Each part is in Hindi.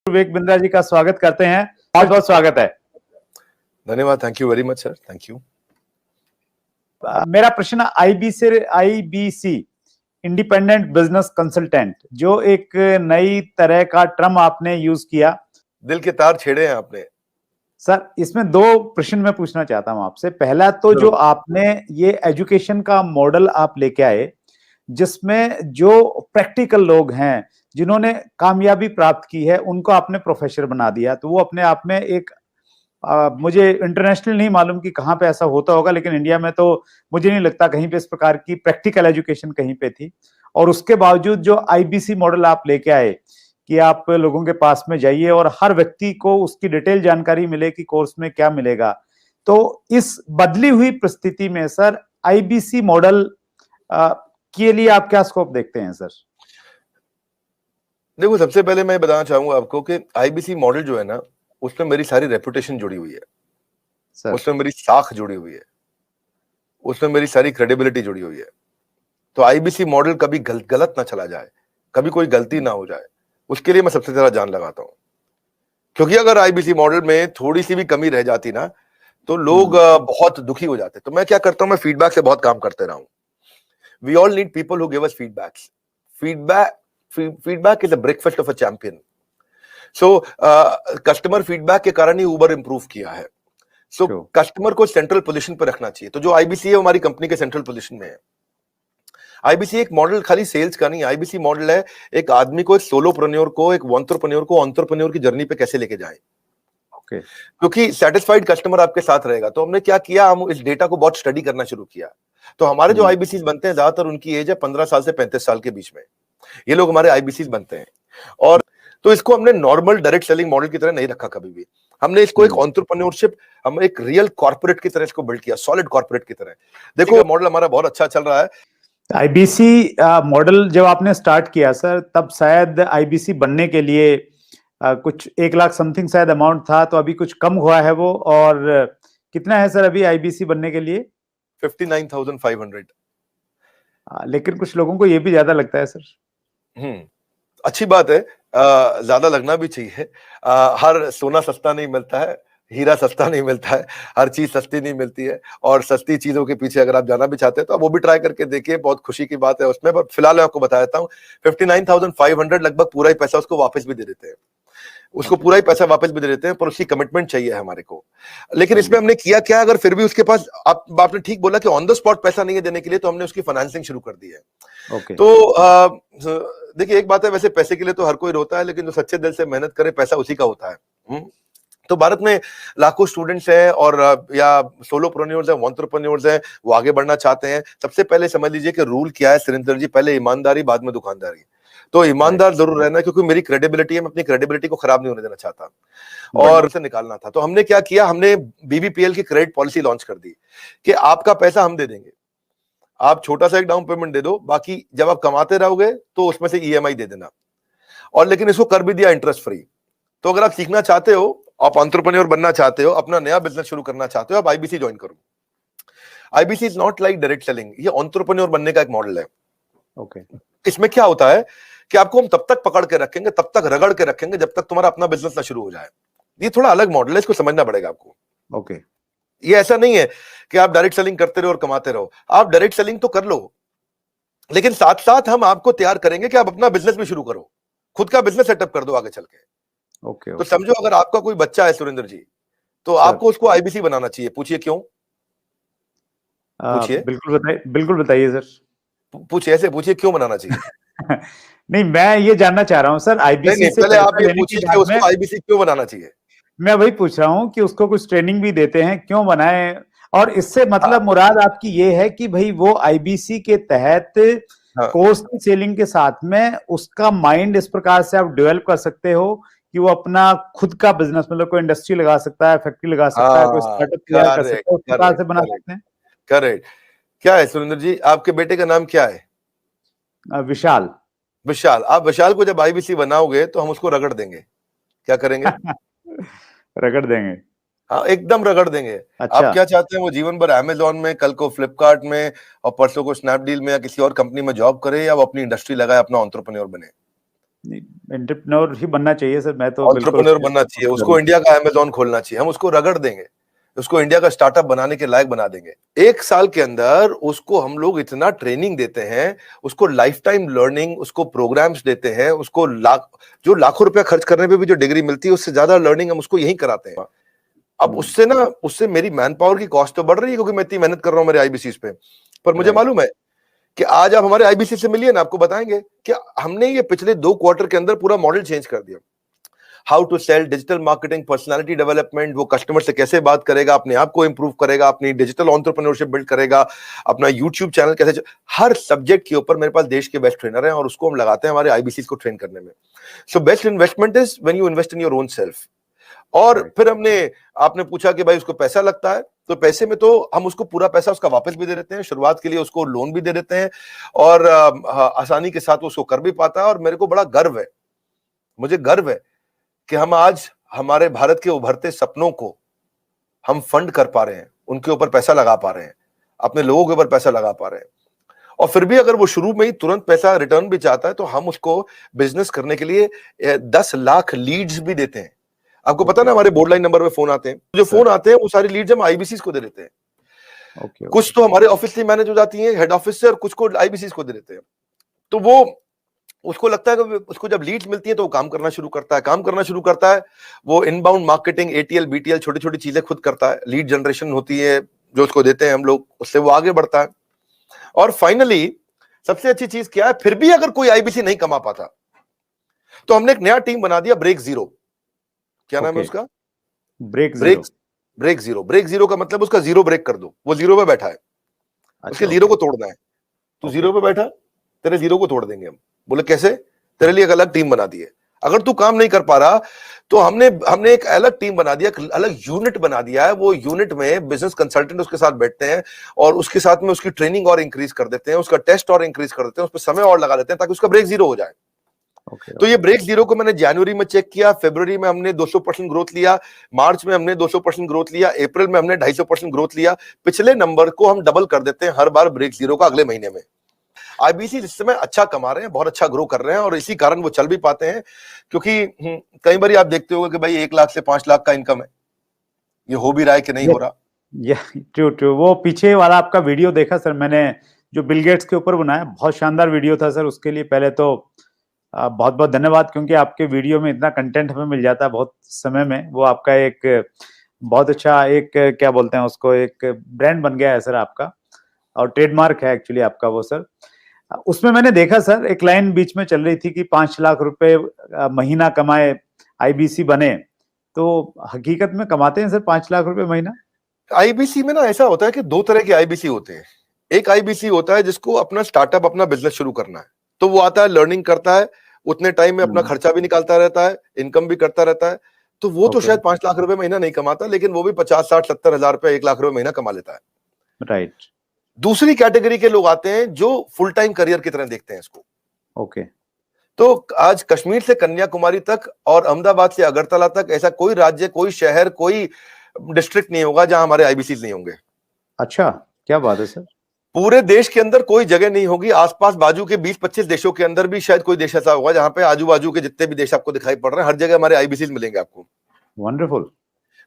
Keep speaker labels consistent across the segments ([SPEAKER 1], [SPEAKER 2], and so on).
[SPEAKER 1] विवेक बिंद्रा जी का स्वागत करते हैं। बहुत बहुत स्वागत है।
[SPEAKER 2] धन्यवाद। Thank you very much sir. Thank you.
[SPEAKER 1] मेरा प्रश्न आईबीसी इंडिपेंडेंट बिजनेस कंसल्टेंट, जो एक नई तरह का टर्म आपने यूज किया।
[SPEAKER 2] दिल के तार छेड़े हैं आपने
[SPEAKER 1] सर। इसमें दो प्रश्न मैं पूछना चाहता हूं आपसे। पहला तो जो आपने ये एजुकेशन का मॉडल आप लेके आए, जिसमें जो प्रैक्टिकल लोग हैं जिन्होंने कामयाबी प्राप्त की है उनको आपने प्रोफेसर बना दिया, तो वो अपने आप में एक मुझे इंटरनेशनल नहीं मालूम कि कहां पे ऐसा होता होगा, लेकिन इंडिया में तो मुझे नहीं लगता कहीं पे इस प्रकार की प्रैक्टिकल एजुकेशन कहीं पे थी। और उसके बावजूद जो आईबीसी मॉडल आप लेके आए कि आप लोगों के पास में जाइए और हर व्यक्ति को उसकी डिटेल जानकारी मिले कि कोर्स में क्या मिलेगा, तो इस बदली हुई परिस्थिति में सर आईबीसी मॉडल के लिए आप क्या स्कोप देखते हैं सर?
[SPEAKER 2] देखो, सबसे पहले मैं बताना चाहूंगा आपको कि आईबीसी मॉडल जो है ना, उसमें मेरी सारी रेपुटेशन जुड़ी हुई है सर। उसमें मेरी साख जुड़ी हुई है, उसमें मेरी सारी क्रेडिबिलिटी जुड़ी हुई है। तो आईबीसी मॉडल कभी गलत ना चला जाए, कभी कोई गलती ना हो जाए, उसके लिए मैं सबसे ज्यादा जान लगाता हूं। क्योंकि अगर आईबीसी मॉडल में थोड़ी सी भी कमी रह जाती ना, तो लोग बहुत दुखी हो जाते। तो मैं क्या करता हूं, मैं फीडबैक से बहुत काम करते रहा हूं। We all need people who give us feedbacks. Feedback is a breakfast of a champion. So customer feedback के कारण ही उबर इंप्रूव किया है। सो कस्टमर को सेंट्रल पोजीशन पर रखना चाहिए। तो जो आईबीसी है हमारी कंपनी के सेंट्रल पोजीशन में है। आईबीसी एक मॉडल खाली सेल्स का नहीं, आईबीसी मॉडल है एक आदमी को, एक सोलोप्रेन्योर को, एक एंटरप्रेन्योर को एंटरप्रेन्योर की जर्नी पे कैसे लेके जाए। क्योंकि सेटिस्फाइड कस्टमर आपके साथ रहेगा। तो हमने क्या किया, हम इस डेटा को बहुत स्टडी करना शुरू किया। तो हमारे जो आईबीसी बनते हैं, ज्यादातर उनकी एज है 15 साल से 35 साल के बीच में, ये लोग हमारे आईबीसी बनते हैं। और तो इसको हमने नॉर्मल डायरेक्ट सेलिंग मॉडल की तरह नहीं रखा कभी भी। हमने इसको एक एंटरप्रेन्योरशिप, हम एक रियल कॉर्पोरेट की तरह इसको बिल्ड किया, सॉलिड कॉर्पोरेट की तरह। देखो, मॉडल हमारा बहुत अच्छा चल रहा है।
[SPEAKER 1] आईबीसी मॉडल जब आपने स्टार्ट किया सर, तब शायद आईबीसी बनने के लिए कुछ 1 लाख समथिंग शायद अमाउंट था, तो अभी कुछ कम हुआ है वो। और कितना है सर अभी आईबीसी बनने के लिए?
[SPEAKER 2] 59,500।
[SPEAKER 1] लेकिन कुछ लोगों को ये भी ज्यादा लगता है सर।
[SPEAKER 2] अच्छी बात है, ज्यादा लगना भी चाहिए। हर सोना सस्ता नहीं मिलता है, हीरा सस्ता नहीं मिलता है, हर चीज सस्ती नहीं मिलती है। और सस्ती चीजों के पीछे अगर आप जाना भी चाहते हैं तो आप वो भी ट्राई करके देखिए, बहुत खुशी की बात है उसमें। पर फिलहाल मैं आपको बता देता हूँ, 59,500 लगभग पूरा ही पैसा उसको वापस भी दे देते हैं, उसको पूरा ही पैसा वापस भी दे देते हैं, पर उसकी कमिटमेंट चाहिए हमारे को। लेकिन इसमें हमने किया क्या, अगर फिर भी उसके पास, आपने ठीक बोला कि ऑन द स्पॉट पैसा नहीं है देने के लिए, तो हमने उसकी फाइनेंसिंग शुरू कर दी है। तो देखिए, एक बात है, वैसे पैसे के लिए तो हर कोई रोता है, लेकिन जो सच्चे दिल से मेहनत करे पैसा उसी का होता है। तो भारत में लाखों स्टूडेंट्स हैं और या सोलोप्रेन्योर्स हैं, एंटरप्रेन्योर्स हैं, वो आगे बढ़ना चाहते हैं। सबसे पहले समझ लीजिए कि रूल क्या है सुरेंद्र जी, पहले ईमानदारी, बाद में दुकानदारी। तो ईमानदार जरूर रहना, क्योंकि मेरी क्रेडिबिलिटी है, मैं अपनी क्रेडिबिलिटी को खराब नहीं होने देना चाहता और उसे निकालना था। तो हमने क्या किया, हमने बीबीपीएल की क्रेडिट पॉलिसी लॉन्च कर दी कि आपका पैसा हम दे देंगे, आप छोटा सा एक डाउन पेमेंट दे दो, बाकी जब आप कमाते रहोगे तो उसमें से ईएमआई दे देना। और लेकिन इसको कर भी दिया इंटरेस्ट फ्री। तो अगर आप सीखना चाहते हो, आप एंटरप्रेन्योर बनना चाहते हो, अपना नया बिजनेस शुरू करना चाहते हो, आप आईबीसी ज्वाइन करो। IBC is not like direct selling, ये एंटरप्रेन्योर बनने का एक मॉडल है। इसमें क्या होता है कि आपको हम तब तक पकड़ के रखेंगे, तब तक रगड़ के रखेंगे जब तक तुम्हारा अपना बिजनेस ना शुरू हो जाए। ये थोड़ा अलग मॉडल है, इसको समझना पड़ेगा आपको। ये ऐसा नहीं है कि आप डायरेक्ट सेलिंग करते रहो और कमाते रहो। आप डायरेक्ट सेलिंग तो कर लो, लेकिन साथ साथ हम आपको तैयार करेंगे कि आप अपना बिजनेस भी शुरू करो, खुद का बिजनेस सेटअप कर दो आगे चल के। तो समझो, अगर आपका कोई बच्चा है सुरेंद्र जी, तो आपको उसको आईबीसी बनाना चाहिए। पूछिए क्यों? पूछिए।
[SPEAKER 1] बिल्कुल बताइए सर।
[SPEAKER 2] पूछिए, ऐसे पूछिए क्यों बनाना चाहिए।
[SPEAKER 1] नहीं, मैं ये जानना चाह रहा हूँ सर, आईबीसी से
[SPEAKER 2] पहले आप ये पूछिए कि उसको आईबीसी क्यों बनाना चाहिए।
[SPEAKER 1] मैं वही पूछ रहा हूँ कि उसको कुछ ट्रेनिंग भी देते हैं, क्यों बनाए? और इससे मतलब मुराद आपकी ये है कि भाई वो आईबीसी के तहत कोर्स की सेलिंग के साथ में उसका माइंड इस प्रकार से आप डेवलप कर सकते हो कि वो अपना खुद का बिजनेस, मतलब कोई इंडस्ट्री लगा सकता है, फैक्ट्री लगा सकता है, कोई स्टार्टअप तैयार कर सकता है, उस प्रकार से बना सकते हैं।
[SPEAKER 2] करेक्ट। क्या है सुरेंद्र जी, आपके बेटे का नाम क्या है?
[SPEAKER 1] विशाल।
[SPEAKER 2] विशाल। आप विशाल को जब आईबीसी बनाओगे तो हम उसको रगड़ देंगे। क्या करेंगे?
[SPEAKER 1] रगड़ देंगे।
[SPEAKER 2] हाँ, एकदम रगड़ देंगे।
[SPEAKER 1] अच्छा।
[SPEAKER 2] आप क्या चाहते हैं, वो जीवन भर अमेजोन में, कल को फ्लिपकार्ट में और परसों को स्नैपडील में या किसी और कंपनी में जॉब करे, या वो अपनी इंडस्ट्री लगाए, अपना एंटरप्रेन्योर बने?
[SPEAKER 1] एंटरप्रेन्योर ही बनना चाहिए सर, मैं तो बिल्कुल
[SPEAKER 2] एंटरप्रेन्योर बनना चाहिए, उसको इंडिया का अमेज़न खोलना चाहिए, हम उसको रगड़ देंगे, उसको इंडिया का स्टार्टअप बनाने के लायक बना देंगे। 1 साल के अंदर उसको हम लोग इतना ट्रेनिंग देते हैं, उसको लाइफ टाइम लर्निंग, उसको प्रोग्राम्स देते हैं, उसको जो लाखों रुपया खर्च करने पे भी जो डिग्री मिलती है, उससे ज्यादा लर्निंग हम उसको यहीं कराते हैं। अब उससे मेरी मैन पावर की कॉस्ट तो बढ़ रही है, क्योंकि मैं इतनी मेहनत कर रहा हूं मेरे आईबीसीज पे। पर मुझे मालूम है कि आज आप हमारे आईबीसी से मिलिए ना, आपको बताएंगे कि हमने ये पिछले 2 क्वार्टर के अंदर पूरा मॉडल चेंज कर दिया। How to sell, digital marketing, personality development, वो कस्टमर से कैसे बात करेगा, अपने आप को इंप्रूव करेगा, अपनी डिजिटल एंटरप्रेन्योरशिप बिल्ड करेगा, अपना यूट्यूब चैनल कैसे, हर सब्जेक्ट के ऊपर मेरे पास देश के बेस्ट ट्रेनर हैं और उसको हम लगाते हैं हमारे आईबीसी को ट्रेन करने में। So best investment is when you invest in your own self. और फिर आपने पूछा कि भाई उसको पैसा लगता है, तो पैसे में तो हम उसको पूरा पैसा उसका वापस भी दे देते हैं, शुरुआत के लिए उसको लोन भी दे देते हैं और आसानी के साथ उसको कर भी पाता है। और मेरे को बड़ा गर्व है, मुझे गर्व है कि हम आज हमारे भारत के उभरते सपनों को हम फंड कर पा रहे हैं, उनके ऊपर पैसा लगा पा रहे हैं, अपने लोगों के ऊपर पैसा लगा पा रहे हैं। और फिर भी अगर वो शुरू में ही तुरंत पैसा रिटर्न भी चाहता है तो हम उसको बिजनेस करने के लिए 10 लाख लीड्स भी देते हैं। आपको पता ना, हमारे बोर्ड लाइन नंबर पे फोन आते हैं, जो फोन आते हैं वो सारी लीड्स हम आईबीसी को दे देते हैं। कुछ तो हमारे ऑफिस से मैनेज हो जाती है, हेड ऑफिस से, और कुछ को आईबीसी को दे देते हैं। तो वो उसको लगता है कि उसको जब लीड्स मिलती है तो वो काम करना शुरू करता है, वो इनबाउंड मार्केटिंग, एटीएल बीटीएल, छोटी छोटी चीजें खुद करता है, लीड जनरेशन होती है जो उसको देते हैं हम लोग, उससे वो आगे बढ़ता है। और फाइनली सबसे अच्छी चीज क्या है, फिर भी अगर कोई आईबीसी नहीं कमा पाता तो हमने एक नया टीम बना दिया, ब्रेक जीरो। क्या नाम है उसका? Break zero. ब्रेक जीरो का मतलब उसका जीरो ब्रेक कर दो, वो जीरो पे बैठा है, उसके जीरो को तोड़ना है। तू जीरो पे बैठा, तेरे जीरो को तोड़ देंगे हम। बोले कैसे? तेरे लिए एक अलग टीम बना दी है। अगर तू काम नहीं कर पा रहा तो हमने एक अलग टीम बना दिया, अलग यूनिट बना दिया है। वो यूनिट में बिजनेस कंसल्टेंट उसके साथ बैठते हैं और उसके साथ में उसकी ट्रेनिंग और इंक्रीज कर देते हैं, उसका टेस्ट और इंक्रीज कर देते हैं, उस पर समय और लगा देते हैं ताकि उसका ब्रेक जीरो हो जाए। तो ये ब्रेक जीरो को मैंने जनवरी में चेक किया, फरवरी में हमने 200% ग्रोथ लिया, मार्च में हमने 200% ग्रोथ लिया, अप्रैल में हमने 250% ग्रोथ लिया। पिछले नंबर को हम डबल कर देते हैं हर बार ब्रेक जीरो का अगले महीने में। आईबीसी इस समय अच्छा कमा रहे हैं, बहुत अच्छा ग्रो कर रहे हैं और इसी कारण वो चल भी पाते हैं, क्योंकि कई बार आप देखते होंगे कि भाई 1 लाख से 5 लाख का इनकम है, ये हो भी रहा है कि नहीं हो रहा।
[SPEAKER 1] ट्रू। वो पीछे वाला आपका वीडियो देखा सर मैंने, जो बिल गेट्स के ऊपर बनाया, बहुत शानदार वीडियो था सर। उसके लिए पहले तो बहुत बहुत धन्यवाद, क्योंकि आपके वीडियो में इतना कंटेंट हमें मिल जाता है बहुत समय में। वो आपका एक बहुत अच्छा एक क्या बोलते हैं उसको, एक ब्रांड बन गया है सर आपका, और ट्रेडमार्क है एक्चुअली आपका वो सर। उसमें मैंने देखा सर, एक लाइन बीच में चल रही थी कि 5 लाख रुपए महीना कमाए आईबीसी बने, तो हकीकत में कमाते हैं सर 5 लाख रुपए महीना?
[SPEAKER 2] आईबीसी में ना ऐसा होता है कि 2 तरह के आईबीसी होते हैं। एक आईबीसी होता है जिसको अपना स्टार्टअप, अपना बिजनेस शुरू करना है, तो वो आता है, लर्निंग करता है, उतने टाइम में अपना खर्चा भी निकालता रहता है, इनकम भी करता रहता है, तो वो तो शायद 5 लाख रुपए महीना नहीं कमाता, लेकिन वो भी 50, 60, 70 हजार रुपए, 1 लाख रुपए महीना कमा लेता है।
[SPEAKER 1] राइट।
[SPEAKER 2] दूसरी कैटेगरी के लोग आते हैं जो फुल टाइम करियर की तरह देखते हैं इसको।
[SPEAKER 1] ओके।
[SPEAKER 2] तो आज कश्मीर से कन्याकुमारी तक और अहमदाबाद से अगरतला तक ऐसा कोई राज्य, कोई शहर, कोई डिस्ट्रिक्ट नहीं होगा जहां हमारे आईबीसी नहीं होंगे।
[SPEAKER 1] अच्छा, क्या बात है सर।
[SPEAKER 2] पूरे देश के अंदर कोई जगह नहीं होगी, आसपास बाजू के 20-25 देशों के अंदर भी शायद कोई देश ऐसा होगा जहां पे आजू बाजू के जितने भी देश आपको दिखाई पड़ रहे हैं, हर जगह हमारे आईबीसी मिलेंगे आपको।
[SPEAKER 1] वंडरफुल।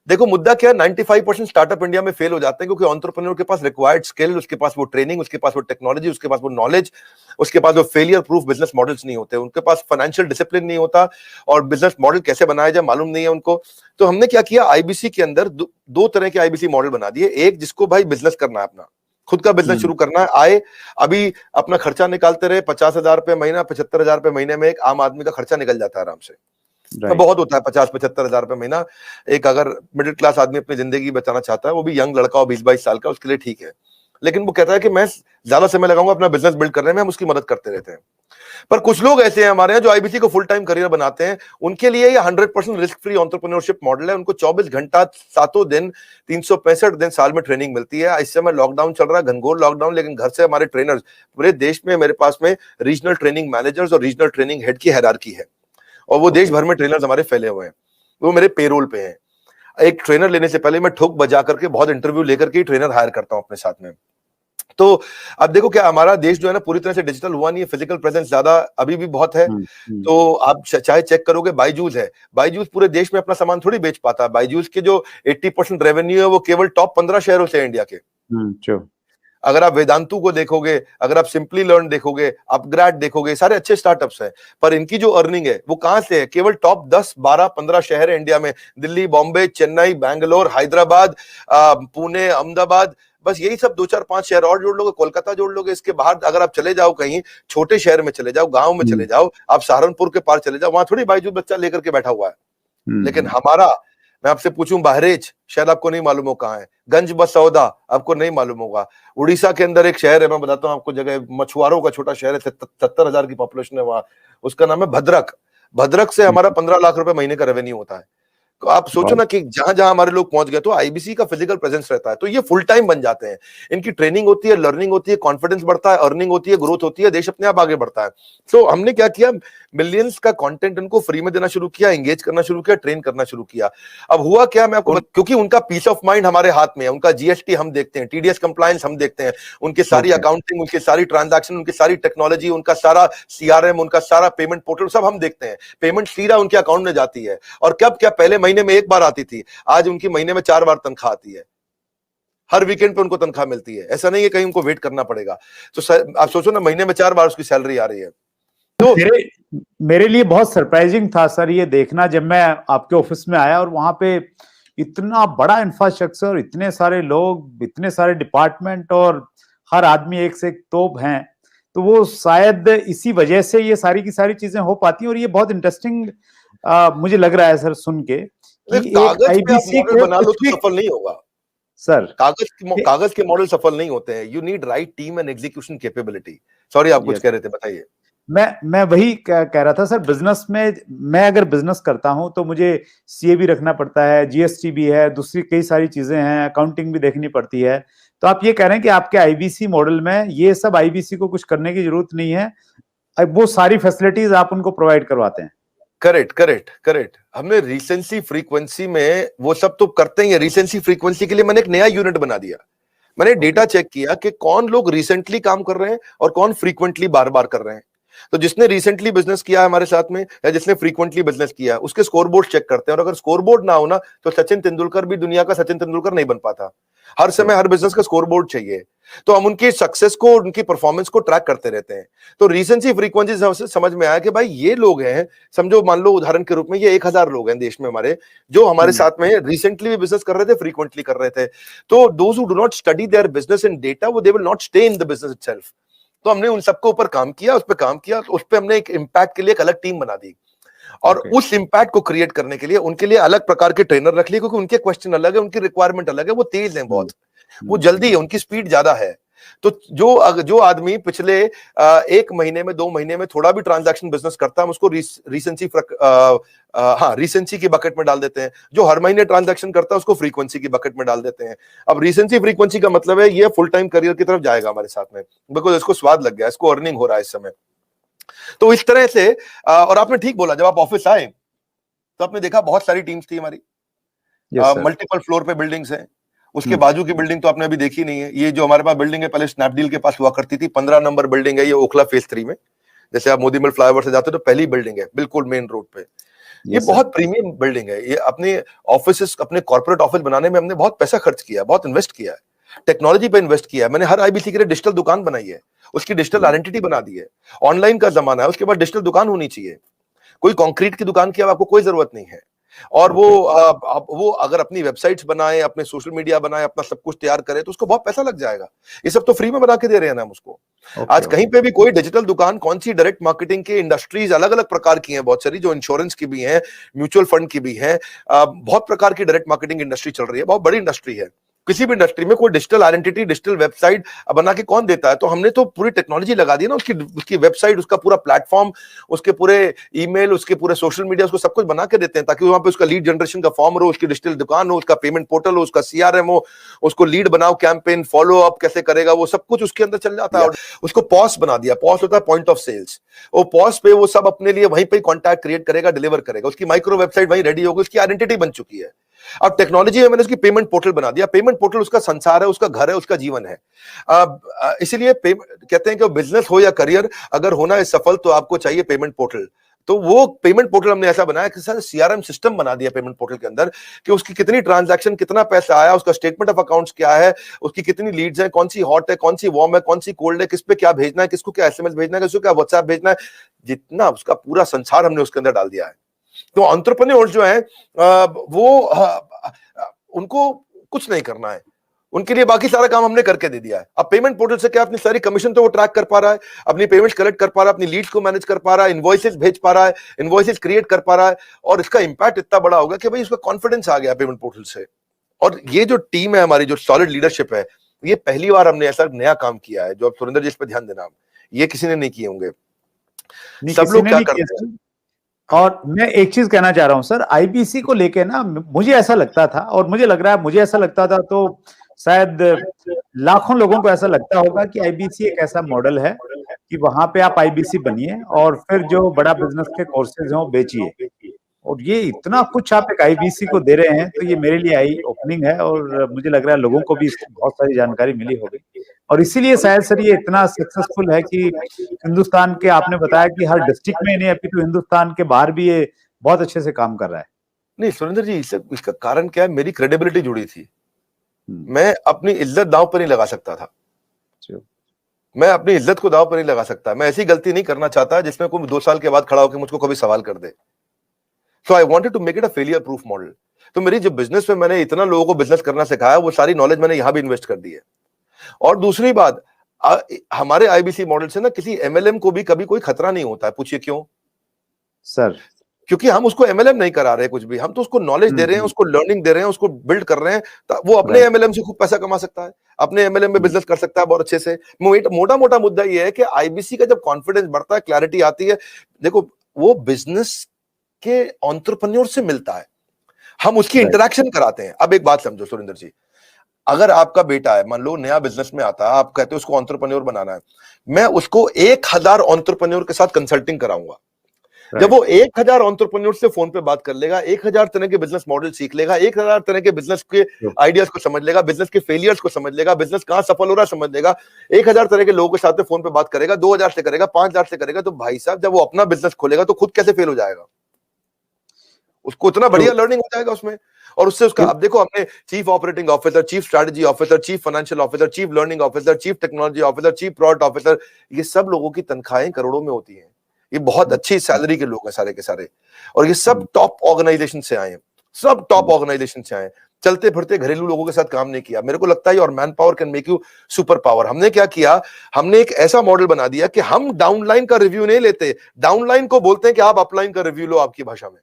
[SPEAKER 2] देखो मुद्दा क्या है, 95% स्टार्टअप इंडिया में फेल हो जाते हैं क्योंकि एंटरप्रेन्योर के पास रिक्वायर्ड स्किल, उसके पास वो ट्रेनिंग, उसके पास वो टेक्नोलॉजी, उसके पास वो नॉलेज, उसके पास वो फेलियर प्रूफ बिजनेस मॉडल्स नहीं होते, उनके पास फाइनेंशियल डिसिप्लिन नहीं होता और बिजनेस मॉडल कैसे बनाया जाए मालूम नहीं है उनको। तो हमने क्या किया, आईबीसी के अंदर 2 तरह के आईबीसी मॉडल बना दिए। एक जिसको भाई बिजनेस करना है, अपना खुद का बिजनेस शुरू करना है, आए अभी अपना खर्चा निकालते रहे, 50,000 रुपए महीना, 75,000 रुपए महीने में एक आम आदमी का खर्चा निकल जाता है आराम से। तो बहुत होता है 50-75 हजार रुपए महीना। एक अगर मिडिल क्लास आदमी अपनी जिंदगी बचाना चाहता है, वो भी यंग लड़का हो 20-22 साल का, उसके लिए ठीक है। लेकिन वो कहता है कि मैं ज्यादा समय लगाऊंगा अपना बिजनेस बिल्ड करने में, हम उसकी मदद करते रहते हैं। पर कुछ लोग ऐसे हैं हमारे यहाँ जो आईबीसी को फुल टाइम करियर बनाते हैं, उनके लिए ये 100% रिस्क फ्री एंटरप्रेन्योरशिप मॉडल है। उनको 24 घंटा 7 दिन 365 दिन साल में ट्रेनिंग मिलती है। इस समय लॉकडाउन चल रहा है, घनघोर लॉकडाउन, लेकिन घर से हमारे ट्रेनर्स पूरे देश में, मेरे पास में रीजनल ट्रेनिंग मैनेजर्स और रीजनल ट्रेनिंग हेड की हायरार्की है और वो देश भर में ट्रेनर्स हमारे फैले हुए हैं, वो मेरे पेरोल पे हैं। एक ट्रेनर लेने से पहले मैं ठोक बजा करके बहुत इंटरव्यू लेकर के ट्रेनर हायर करता हूं अपने साथ में, तो अब देखो क्या हमारा देश जो है ना पूरी तरह से डिजिटल हुआ नहीं है, फिजिकल प्रेजेंस ज्यादा अभी भी बहुत है। तो आप चाहे चेक करोगे, बायजूस है, बायजूस पूरे देश में अपना सामान थोड़ी बेच पाता है। बायजूस के जो 80% रेवेन्यू है वो केवल टॉप 15 शहरों से है इंडिया के। अगर आप वेदांतु को देखोगे, अगर आप सिंपली लर्न देखोगे, अपग्रेड देखोगे, सारे अच्छे स्टार्टअप्स हैं, पर इनकी जो अर्निंग है वो कहां से है? केवल टॉप 10, 12, 15 शहर है इंडिया में, दिल्ली, बॉम्बे, चेन्नई, बैंगलोर, हैदराबाद, पुणे, अहमदाबाद, बस यही सब 2, 4, 5 शहर और जोड़ लोगे, कोलकाता जोड़ लोगे। इसके बाहर अगर आप चले जाओ, कहीं छोटे शहर में चले जाओ, गांव में चले जाओ, आप सहारनपुर के पार चले जाओ, वहां थोड़ी बायजूस बच्चा लेकर के बैठा हुआ है। लेकिन हमारा, मैं आपसे पूछूं, बहरेच शायद आपको नहीं मालूम हो कहां है, गंज बसौदा आपको नहीं मालूम होगा, उड़ीसा के अंदर एक शहर है, मैं बताता हूं आपको जगह, मछुआरों का छोटा शहर है, 70,000 की पॉपुलेशन है वहां, उसका नाम है भद्रक। भद्रक से हमारा 15 लाख रुपए महीने का रेवेन्यू होता है। तो आप सोचो ना कि जहां जहां हमारे लोग पहुंच गए, तो आईबीसी का फिजिकल प्रेजेंस रहता है, तो ये फुल टाइम बन जाते हैं। इनकी ट्रेनिंग होती है, लर्निंग होती है, कॉन्फिडेंस बढ़ता है, अर्निंग होती है, ग्रोथ होती है, देश अपने आप आगे बढ़ता है। तो हमने क्या किया, मिलियंस का कंटेंट उनको फ्री में देना शुरू किया, एंगेज करना शुरू किया, ट्रेन करना शुरू किया। अब हुआ क्या, मैं आपको क्योंकि उनका पीस ऑफ माइंड हमारे हाथ में है, उनका जीएसटी हम देखते हैं, टीडीएस कंप्लायंस हम देखते हैं, उनकी सारी अकाउंटिंग, उनकी सारी ट्रांजैक्शन, उनकी सारी टेक्नोलॉजी, उनका सारा सीआरएम, उनका सारा पेमेंट पोर्टल सब हम देखते हैं। पेमेंट सीधा उनके अकाउंट में जाती है, और कब क्या, पहले महीने में एक बार आती थी, आज उनकी महीने में 4 बार तनख्वाह आती है, हर वीकेंड पे उनको तनख्वाह मिलती है। ऐसा नहीं है कहीं उनको वेट करना पड़ेगा। तो आप सोचो ना, महीने में 4 बार उसकी सैलरी आ रही है। तो
[SPEAKER 1] मेरे लिए बहुत सरप्राइजिंग था सर ये देखना, जब मैं आपके ऑफिस में आया और वहां पे इतना बड़ा इंफ्रास्ट्रक्चर, इतने सारे लोग, इतने सारे डिपार्टमेंट, और हर आदमी एक से एक तोप हैं। तो वो शायद इसी वजह से ये सारी की सारी चीजें हो पाती हैं। और ये बहुत इंटरेस्टिंग मुझे लग रहा है सर सुन के कि एक आईबीसी
[SPEAKER 2] मॉडल बना लो तो सफल नहीं होगा
[SPEAKER 1] सर।
[SPEAKER 2] कागज के मॉडल सफल नहीं होते हैं। You need right team and execution capability. Sorry, आप कुछ कह रहे थे, बताइए।
[SPEAKER 1] मैं वही कह रहा था सर, बिजनेस में मैं अगर बिजनेस करता हूं तो मुझे सीए भी रखना पड़ता है, जीएसटी भी है, दूसरी कई सारी चीजें हैं, अकाउंटिंग भी देखनी पड़ती है। तो आप ये कह रहे हैं कि आपके आईबीसी मॉडल में ये सब, आईबीसी को कुछ करने की जरूरत नहीं है, वो सारी फैसिलिटीज आप उनको प्रोवाइड करवाते हैं।
[SPEAKER 2] करेक्ट। हमने रीसेंसी फ्रीक्वेंसी में वो सब तो करते ही है। रीसेंसी फ्रीक्वेंसी के लिए मैंने एक नया यूनिट बना दिया। मैंने डेटा चेक किया कि कौन लोग रिसेंटली काम कर रहे हैं और कौन फ्रीक्वेंटली बार बार कर रहे हैं। तो जिसने रिसेंटली बिजनेस किया है हमारे साथ में, या जिसने फ्रीक्वेंटली बिजनेस किया, उसके स्कोरबोर्ड चेक करते हैं। और अगर स्कोरबोर्ड ना हो ना, तो सचिन तेंदुलकर भी दुनिया का सचिन तेंदुलकर नहीं बन पाता। हर समय हर बिजनेस का स्कोरबोर्ड चाहिए। तो हम उनकी सक्सेस को, उनकी परफॉर्मेंस को ट्रैक करते रहते हैं। तो रीसेंसी फ्रीक्वेंसी से समझ में आया कि भाई ये लोग हैं, समझो मान लो उदाहरण के रूप में ये 1000 लोग हैं देश में हमारे, जो हमारे साथ में रिसेंटली भी बिजनेस कर रहे थे, फ्रीक्वेंटली कर रहे थे। तो those who do not study their business in data, वो they will not stay in the business itself. तो हमने उन सबके ऊपर काम किया, उस पर काम किया, तो उस पर हमने एक इम्पैक्ट के लिए एक अलग टीम बना दी। और उस इम्पैक्ट को क्रिएट करने के लिए उनके लिए अलग प्रकार के ट्रेनर रख लिए, क्योंकि उनके क्वेश्चन अलग है, उनकी रिक्वायरमेंट अलग है। वो तेज है बहुत, वो जल्दी है, उनकी स्पीड ज्यादा है। तो जो आदमी पिछले 1 महीने में, 2 महीने में थोड़ा भी ट्रांजैक्शन बिजनेस करता है, हम उसको रीसेंसी की बकेट में डाल देते हैं। जो हर महीने ट्रांजैक्शन करता है उसको फ्रीक्वेंसी की बकेट में डाल देते हैं। अब रीसेंसी फ्रीक्वेंसी का मतलब है ये फुल टाइम करियर की तरफ जाएगा हमारे साथ में, बिकॉज इसको स्वाद लग गया, इसको अर्निंग हो रहा है इस समय। तो इस तरह से, और आपने ठीक बोला, जब आप ऑफिस आए तो आपने देखा बहुत सारी टीम्स थी हमारी, मल्टीपल फ्लोर पे बिल्डिंग्स हैं। उसके बाजू की बिल्डिंग तो आपने अभी देखी नहीं है। ये जो हमारे पास बिल्डिंग है, पहले स्नैपडील के पास हुआ करती थी, 15 नंबर बिल्डिंग है, ये ओखला फेज 3 में। जैसे आप मोदी मिल फ्लाईओवर से जाते हो तो पहली बिल्डिंग है, बिल्कुल मेन रोड पे। ये बहुत प्रीमियम बिल्डिंग है। ये अपने ऑफिस, अपने कॉर्पोरेट ऑफिस बनाने में हमने बहुत पैसा खर्च किया, बहुत इन्वेस्ट किया है, टेक्नोलॉजी पे इन्वेस्ट किया है। मैंने हर आईबीसी के लिए डिजिटल दुकान बनाई है, उसकी डिजिटल आइडेंटिटी बना दी है। ऑनलाइन का जमाना है, उसके बाद डिजिटल दुकान होनी चाहिए। कोई कंक्रीट की दुकान की अब आपको कोई जरूरत नहीं है। और वो अगर अपनी वेबसाइट्स बनाए, अपने सोशल मीडिया बनाए, अपना सब कुछ तैयार करे, तो उसको बहुत पैसा लग जाएगा। ये सब तो फ्री में बना के दे रहे हैं ना हम उसको। आज कहीं पे भी कोई डिजिटल दुकान, कौन सी, डायरेक्ट मार्केटिंग की इंडस्ट्रीज अलग अलग प्रकार की हैं, बहुत सारी, जो इंश्योरेंस की भी हैं, म्यूचुअल फंड की भी हैं, बहुत प्रकार की डायरेक्ट मार्केटिंग इंडस्ट्री चल रही है, बहुत बड़ी इंडस्ट्री है। किसी भी इंडस्ट्री में कोई डिजिटल आइडेंटिटी, डिजिटल वेबसाइट बना के कौन देता है? तो हमने तो पूरी टेक्नोलॉजी लगा दी ना, उसकी वेबसाइट, उसका पूरा प्लेटफॉर्म, उसके पूरे ईमेल, उसके पूरे सोशल मीडिया, उसको सब कुछ बना के देते हैं, ताकि वहां पे उसका लीड जनरेशन का फॉर्म हो, उसकी डिजिटल दुकान हो, उसका पेमेंट पोर्टल हो, उसका सीआरएम हो, उसको लीड बनाओ, कैंपेन फॉलो अप कैसे करेगा, वो सब कुछ उसके अंदर चल जाता है। और उसको पॉस बना दिया। पॉस होता है पॉइंट ऑफ सेल्स। वो पॉस पे वो सब अपने लिए वहीं पे कॉन्टैक्ट क्रिएट करेगा, डिलीवर करेगा। उसकी माइक्रो वेबसाइट वहीं रेडी होगी, उसकी आइडेंटिटी बन चुकी है। अब टेक्नोलॉजी में मैंने उसकी पेमेंट पोर्टल बना दिया। पेमेंट पोर्टल उसका संसार है, उसका घर है, उसका जीवन है। इसीलिए कहते हैं कि बिजनेस हो या करियर, अगर होना है सफल तो आपको चाहिए पेमेंट पोर्टल। तो वो पेमेंट पोर्टल हमने ऐसा बनाया कि सर सीआरएम सिस्टम बना दिया पेमेंट पोर्टल के अंदर, कि उसकी कितनी ट्रांजैक्शन, कितना पैसा आया, उसका स्टेटमेंट ऑफ अकाउंट्स क्या है, उसकी कितनी लीड्स हैं, कौन सी हॉट है, कौन सी वार्म है, कौन सी कोल्ड है, किस पे क्या भेजना है, किसको क्या एसएमएस भेजना है, किसको क्या व्हाट्सएप भेजना है, जितना उसका पूरा संसार हमने उसके अंदर डाल दिया है। तो एंटरप्रेन्योर्स जो है उनको कुछ नहीं करना है, उनके लिए बाकी सारा काम हमने करके दे दिया है। अब पेमेंट पोर्टल से क्या, अपनी सारी कमीशन तो वो ट्रैक कर पा रहा है, अपनी पेमेंट्स कलेक्ट कर पा रहा है, अपनी लीड्स को मैनेज कर पा रहा है, इनवॉइसेस भेज पा रहा है, इनवॉइसेस क्रिएट कर पा रहा है, और इसका इंपैक्ट इतना बड़ा होगा कि भाई उसका कॉन्फिडेंस आ गया पेमेंट पोर्टल से। और ये जो टीम है हमारी, जो सॉलिड लीडरशिप है, ये पहली बार हमने ऐसा नया काम किया है, जो अब सुरेंद्र जी इस पर ध्यान देना, ये किसी ने नहीं किए होंगे। सब लोग क्या करते हैं।
[SPEAKER 1] और मैं एक चीज कहना चाह रहा हूं सर, आईबीसी को लेके ना मुझे ऐसा लगता था, और मुझे लग रहा है, मुझे ऐसा लगता था तो शायद लाखों लोगों को ऐसा लगता होगा कि आईबीसी एक ऐसा मॉडल है कि वहां पे आप आईबीसी बनिए और फिर जो बड़ा बिजनेस के कोर्सेज हैं वो बेचिए। और ये इतना कुछ आप एक आईबीसी को दे रहे हैं, तो ये मेरे लिए आई ओपनिंग है, और मुझे लग रहा है लोगों को भी इसकी बहुत सारी जानकारी मिली होगी, और इसीलिए शायद सर ये इतना सक्सेसफुल है कि हिंदुस्तान के, आपने बताया कि हर डिस्ट्रिक्ट में नहीं, अभी तो हिंदुस्तान के बाहर भी ये बहुत अच्छे से काम कर रहा है।
[SPEAKER 2] नहीं सुरेंद्र जी, इसका कारण क्या है, मेरी क्रेडिबिलिटी जुड़ी थी। मैं अपनी इज्जत दांव पर नहीं लगा सकता था, मैं अपनी इज्जत को दांव पर नहीं लगा सकता। मैं ऐसी गलती नहीं करना चाहता जिसमें कोई 2 साल के बाद खड़ा होकर मुझको कभी सवाल कर दे। So I wanted to make it a failure proof model. तो मेरी जो बिजनेस में मैंने इतना लोगों को बिजनेस करना सिखाया, वो सारी नॉलेज मैंने यहां भी इन्वेस्ट कर दी है। और दूसरी बात, हमारे आईबीसी मॉडल से ना किसी एमएलएम को भी कभी कोई खतरा नहीं होता है। पूछिए क्यों
[SPEAKER 1] सर?
[SPEAKER 2] क्योंकि हम उसको एमएलएम नहीं करा रहे कुछ भी, हम तो उसको नॉलेज दे रहे हैं, उसको लर्निंग दे रहे हैं, उसको बिल्ड कर रहे हैं। वो अपने एमएलएम से खूब पैसा कमा सकता है, अपने एमएलएम में बिजनेस कर सकता है बहुत अच्छे से। मोटा मोटा मुद्दा ये है कि आईबीसी का जब कॉन्फिडेंस बढ़ता है, क्लैरिटी आती है, देखो वो बिजनेस के एंटरप्रेन्योर से मिलता है, हम उसकी इंटरेक्शन कराते हैं। अब एक बात समझो सुरेंद्र जी, अगर आपका बेटा है, मान लो नया बिजनेस में आता है, आप कहते हो उसको एंटरप्रेन्योर बनाना है, मैं उसको 1000 एंटरप्रेन्योर के साथ कंसल्टिंग कराऊंगा। जब वो 1000 एंटरप्रेन्योर से फोन पे बात कर लेगा, 1000 तरह के बिजनेस मॉडल सीख लेगा, 1000 तरह के बिजनेस के आइडियाज को समझ लेगा, बिजनेस के फेलियर्स को समझ लेगा, बिजनेस कहां सफल हो रहा है समझ लेगा, 1000 तरह के लोगों के साथ फोन पे बात करेगा, 2000 से करेगा, 5000 से करेगा, तो भाई साहब जब वो अपना बिजनेस खोलेगा तो खुद कैसे फेल हो जाएगा? उसको इतना बढ़िया लर्निंग हो जाएगा उसमें। और उससे उसका, अब देखो हमने chief operating officer, chief strategy officer, chief financial officer, chief learning officer, chief technology officer, chief product officer, ये सब लोगों की तनख्वाहें करोड़ों में होती हैं। ये बहुत अच्छी सैलरी के लोग हैं सारे के सारे, और ये सब टॉप ऑर्गेनाइजेशन से आए हैं, सब टॉप ऑर्गेनाइजेशन से आए हैं। चलते फिरते घरेलू लोगों के साथ काम नहीं किया। मेरे को लगता है और man power can make you super power. हमने क्या किया, हमने एक ऐसा मॉडल बना दिया कि हम डाउनलाइन का रिव्यू नहीं लेते, डाउनलाइन को बोलते हैं कि आप अपलाइन का रिव्यू लो आपकी भाषा में।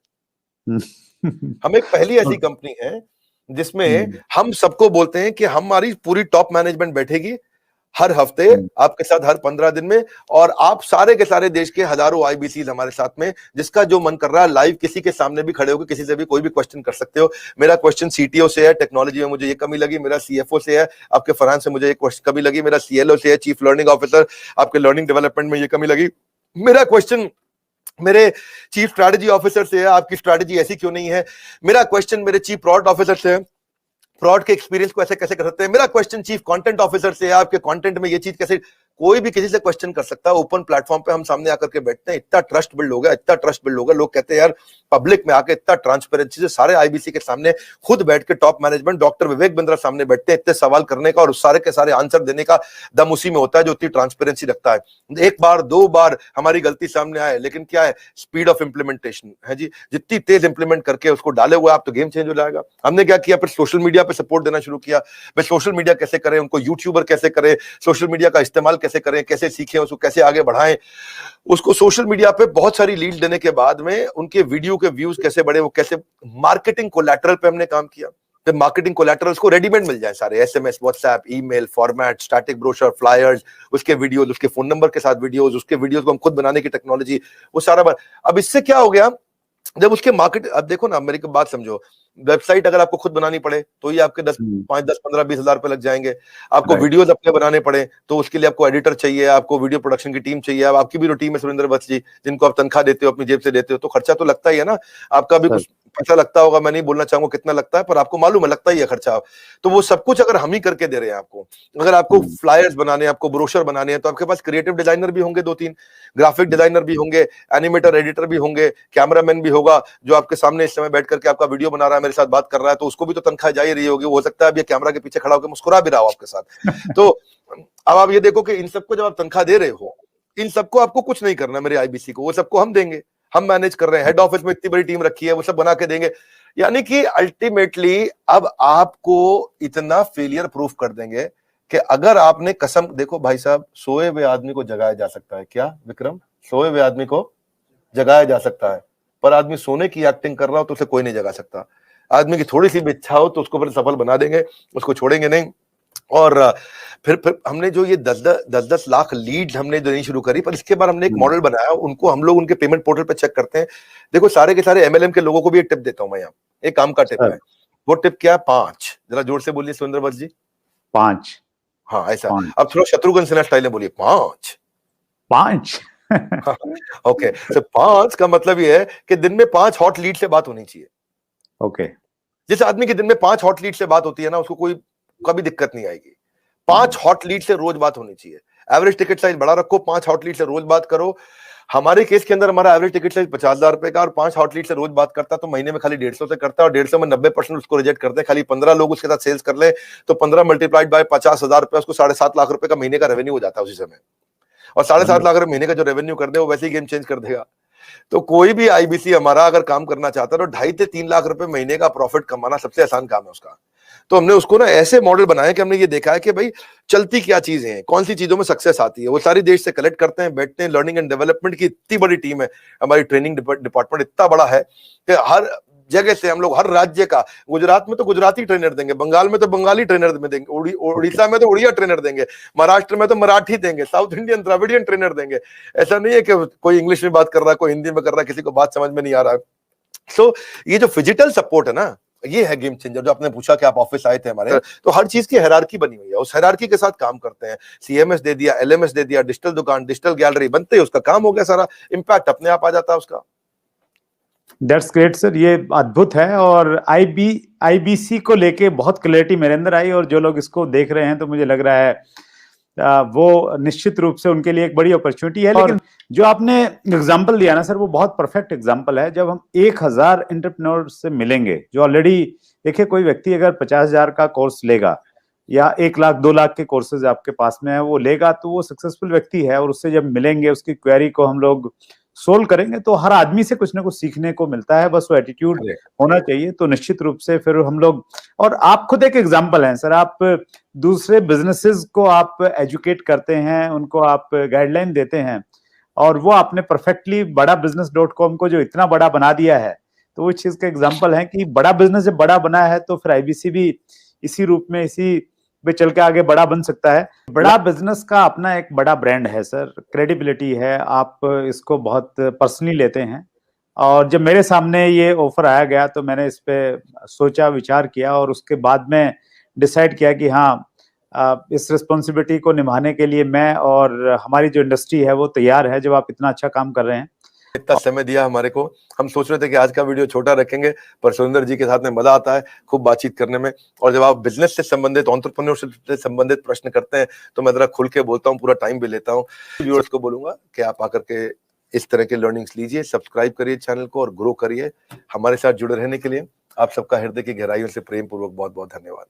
[SPEAKER 2] हम एक पहली ऐसी कंपनी है जिसमें हम सबको बोलते हैं कि हमारी पूरी टॉप मैनेजमेंट बैठेगी हर हफ्ते आपके साथ, हर 15 दिन में, और आप सारे के सारे देश के हजारों आईबीसी हमारे साथ में, जिसका जो मन कर रहा है लाइव किसी के सामने भी खड़े होकर किसी से भी कोई भी क्वेश्चन कर सकते हो। मेरा क्वेश्चन सीटीओ से है, टेक्नोलॉजी में मुझे ये कमी लगी, मेरा सीएफओ से है, आपके फाइनेंस से मुझे ये कमी लगी, मेरा सीएलओ से है, चीफ लर्निंग ऑफिसर, आपके लर्निंग डेवलपमेंट में ये कमी लगी, मेरा क्वेश्चन मेरे चीफ स्ट्रैटेजी ऑफिसर से है, आपकी स्ट्रैटेजी ऐसी क्यों नहीं है, मेरा क्वेश्चन मेरे चीफ प्रोडक्ट ऑफिसर से है, प्रोडक्ट के एक्सपीरियंस को ऐसे कैसे कर सकते हैं, मेरा क्वेश्चन चीफ कंटेंट ऑफिसर से है, आपके कंटेंट में ये चीज कैसे, कोई भी किसी से क्वेश्चन कर सकता है। ओपन प्लेटफॉर्म पे हम सामने आकर के बैठते हैं, इतना ट्रस्ट बिल्ड हो गया, इतना ट्रस्ट बिल्ड हो गया, लोग कहते हैं यार पब्लिक में आके इतना ट्रांसपेरेंसी से सारे आईबीसी के सामने खुद बैठ के top management doctor Vivek Bindra सामने बैठते हैं, इतने सवाल करने का और उस सारे के सारे आंसर देने का दम उसी में होता है जो इतनी ट्रांसपेरेंसी रखता है। एक बार 2 बार हमारी गलती सामने आए, लेकिन क्या है, स्पीड ऑफ इंप्लीमेंटेशन है जी, जितनी तेज इंप्लीमेंट करके उसको डाले हुए आप, तो गेम चेंज हो जाएगा। हमने क्या किया, फिर सोशल मीडिया पे सपोर्ट देना शुरू किया। भाई सोशल मीडिया कैसे करें, उनको यूट्यूबर कैसे करें, सोशल मीडिया का इस्तेमाल कैसे करें, कैसे सीखें, उसको कैसे आगे बढ़ाएं, उसको सोशल मीडिया पे बहुत सारी लीड देने के बाद में उनके वीडियो के व्यूज कैसे बढ़े, वो कैसे, मार्केटिंग कोलैटरल पे हमने काम किया। तो मार्केटिंग कोलैटरल्स को रेडीमेड मिल जाए सारे, SMS, WhatsApp, email format, static brochure, flyers, उसके वीडियोस, उसके फोन नंबर के साथ वीडियोस, उसके वीडियोस को हम खुद बनाने की टेक्नोलॉजी, वो सारा। अब इससे क्या हो गया, जब उसके मार्केट, अब देखो ना मेरी बात समझो, वेबसाइट अगर आपको खुद बनानी पड़े तो ये आपके 5, 10, 15, 20 हजार रुपए लग जाएंगे। आपको वीडियोस अपने बनाने पड़े तो उसके लिए आपको एडिटर चाहिए, आपको वीडियो प्रोडक्शन की टीम चाहिए। अब आपकी भी टीम है सुरेंद्र वत्स जी, जिनको आप तनख्वाह देते हो, अपनी जेब से देते हो, तो खर्चा तो लगता ही है ना। आपका भी कुछ पैसा लगता होगा, मैं नहीं बोलना चाहूंगा कितना लगता है, पर आपको मालूम है लगता ही है खर्चा। तो वो सब कुछ अगर हम ही करके दे रहे हैं आपको, अगर आपको फ्लायर्स बनाने हैं, आपको ब्रोशर बनाने हैं, तो आपके पास क्रिएटिव डिजाइनर भी होंगे 2-3, ग्राफिक डिजाइनर भी होंगे, एनिमेटर एडिटर भी होंगे, कैमरामैन भी होगा जो आपके सामने इस समय बैठ करके आपका वीडियो बना रहा है, मेरे साथ बात कर रहा है, तो उसको भी तो तनख्वाह जा ही रही होगी। हो सकता है अब ये कैमरा के पीछे खड़ा होकर मुस्कुरा भी रहा हो आपके साथ। तो अब आप ये देखो कि इन सबको जब आप तनख्वाह दे रहे हो, इन सबको आपको कुछ नहीं करना, मेरे आईबीसी को, वो सबको हम देंगे, हम मैनेज कर रहे हैं, हेड ऑफिस में इतनी बड़ी टीम रखी है, वो सब बना के देंगे। यानी कि अल्टीमेटली अब आपको इतना फेलियर प्रूफ कर देंगे कि अगर आपने कसम, देखो भाई साहब, सोए हुए आदमी को जगाया जा सकता है क्या विक्रम? सोए हुए आदमी को जगाया जा सकता है, पर आदमी सोने की एक्टिंग कर रहा हो तो उसे कोई नहीं जगा सकता। आदमी की थोड़ी सी भी इच्छा हो तो उसको फिर सफल बना देंगे, उसको छोड़ेंगे नहीं। और फिर हमने जो ये 10-10 लाख लीड हमने देनी शुरू करी, पर इसके बाद हमने एक मॉडल बनाया, उनको हम लोग उनके पेमेंट पोर्टल पे चेक करते हैं। देखो सारे के सारे एमएलएम के लोगों को भी एक टिप देता हूं मैं, यहाँ एक काम का टिप है। वो टिप क्या है? 5। जरा जोर से बोलिए सुरेंद्र भट्ट जी।
[SPEAKER 1] 5।
[SPEAKER 2] हाँ ऐसा। अब थोड़ा शत्रुघ्न सिन्हा स्टाइल में बोलिए, 5।
[SPEAKER 1] 5।
[SPEAKER 2] ओके, तो 5 का मतलब ये है कि दिन में 5 हॉट लीड से बात होनी चाहिए।
[SPEAKER 1] ओके।
[SPEAKER 2] जिस आदमी की दिन में 5 हॉट लीड से बात होती है ना, उसको कोई कभी दिक्कत नहीं आएगी। 5 हॉट लीड से रोज बात होनी चाहिए। एवरेज टिकट साइज बड़ा रखो, 5 हॉट लीड से रोज बात करो। हमारे केस के अंदर हमारा एवरेज टिकट साइज 50,000 रुपए का, और 5 हॉट लीड से रोज बात करता तो महीने में खाली 150 से करता, और 150 में 90% उसको रिजेक्ट करते हैं। खाली 15 लोग उसके साथ सेल्स कर ले तो 15 मल्टीप्लाइड बाय 50,000 रुपए, उसको 7.5 लाख रुपए का महीने का रेवेन्यू हो जाता है उसी समय। और 7.5 लाख रुपए महीने का जो रेवेन्यू कर दे वो वैसे ही गेम चेंज कर देगा। तो कोई भी आईबीसी हमारा अगर काम करना चाहता है तो 2.5 से 3 लाख रुपए महीने का प्रॉफिट कमाना सबसे आसान काम है उसका। तो हमने उसको ना ऐसे मॉडल बनाया कि हमने ये देखा है कि भाई चलती क्या चीजें हैं, कौन सी चीजों में सक्सेस आती है, वो सारी देश से कलेक्ट करते हैं, बैठते हैं। लर्निंग एंड डेवलपमेंट की इतनी बड़ी टीम है, हमारी ट्रेनिंग डिपार्टमेंट इतना बड़ा है कि हर जगह से हम लोग हर राज्य का, गुजरात में तो गुजराती ट्रेनर देंगे, बंगाल में तो बंगाली ट्रेनर में देंगे, उड़ीसा में तो उड़िया ट्रेनर देंगे, महाराष्ट्र में तो मराठी देंगे, साउथ इंडियन द्रविडियन ट्रेनर देंगे। ऐसा नहीं है कि कोई इंग्लिश में बात कर रहा है, कोई हिंदी में कर रहा है, किसी को बात समझ में नहीं आ रहा है। सो ये जो फिजिकल सपोर्ट है ना, ये है गेम चेंजर। जो आपने पूछा कि आप ऑफिस आए थे हमारे, तो हर चीज की हायरार्की बनी हुई है, उस हायरार्की के साथ काम करते हैं। सीएमएस दे दिया, एलएमएस दे दिया, डिजिटल दुकान, डिजिटल गैलरी बनते ही उसका काम हो गया, सारा इंपैक्ट अपने आप आ जाता है उसका।
[SPEAKER 1] दैट्स ग्रेट सर, ये अद्भुत है। और आईबीसी को लेके बहुत क्लैरिटी मेरे अंदर आई, और जो लोग इसको देख रहे हैं तो मुझे लग रहा है वो निश्चित रूप से उनके लिए एक बड़ी अपॉर्चुनिटी है। लेकिन जो आपने एग्जांपल दिया ना सर, वो बहुत परफेक्ट एग्जांपल है। जब हम 1000 एंटरप्रेन्योर से मिलेंगे जो ऑलरेडी, देखिए कोई व्यक्ति अगर 50,000 का कोर्स लेगा या 1 लाख 2 लाख के कोर्सेज आपके पास में है वो लेगा, तो वो सक्सेसफुल व्यक्ति है। और उससे जब मिलेंगे, उसकी क्वेरी को हम लोग सोल्व करेंगे, तो हर आदमी से कुछ ना कुछ सीखने को मिलता है, बस वो एटीट्यूड होना चाहिए। तो निश्चित रूप से फिर हम लोग, और आप खुद एक एग्जांपल हैं सर, आप दूसरे बिजनेसेस को आप एजुकेट करते हैं, उनको आप गाइडलाइन देते हैं, और वो आपने परफेक्टली बड़ा business.com को जो इतना बड़ा बना दिया है, तो वो चीज का एग्जांपल है कि बड़ा बिजनेस जब बड़ा बना है तो फिर आईबीसी भी इसी रूप में, इसी पे चल के आगे बड़ा बन सकता है। बड़ा बिजनेस का अपना एक बड़ा ब्रांड है सर, क्रेडिबिलिटी है, आप इसको बहुत पर्सनली लेते हैं। और जब मेरे सामने ये ऑफर आया गया तो मैंने इस पे सोचा, विचार किया, और उसके बाद में डिसाइड किया कि हाँ, इस रिस्पॉन्सिबिलिटी को निभाने के लिए मैं और हमारी जो इंडस्ट्री है वो तैयार है, जब आप इतना अच्छा काम कर रहे हैं।
[SPEAKER 2] इतना समय दिया हमारे को। हम सोच रहे थे कि आज का वीडियो छोटा रखेंगे, पर सुरेंद्र जी के साथ में मजा आता है खूब बातचीत करने में। और जब आप बिजनेस से संबंधित, एंटरप्रेन्योरशिप से संबंधित प्रश्न करते हैं तो मैं जरा खुल के बोलता हूँ, पूरा टाइम भी लेता हूँ। व्यूअर्स को बोलूंगा कि आप आकर के इस तरह के लर्निंग्स लीजिए, सब्सक्राइब करिए चैनल को और ग्रो करिए। हमारे साथ जुड़े रहने के लिए आप सबका हृदय की गहराइयों से प्रेम पूर्वक बहुत बहुत धन्यवाद।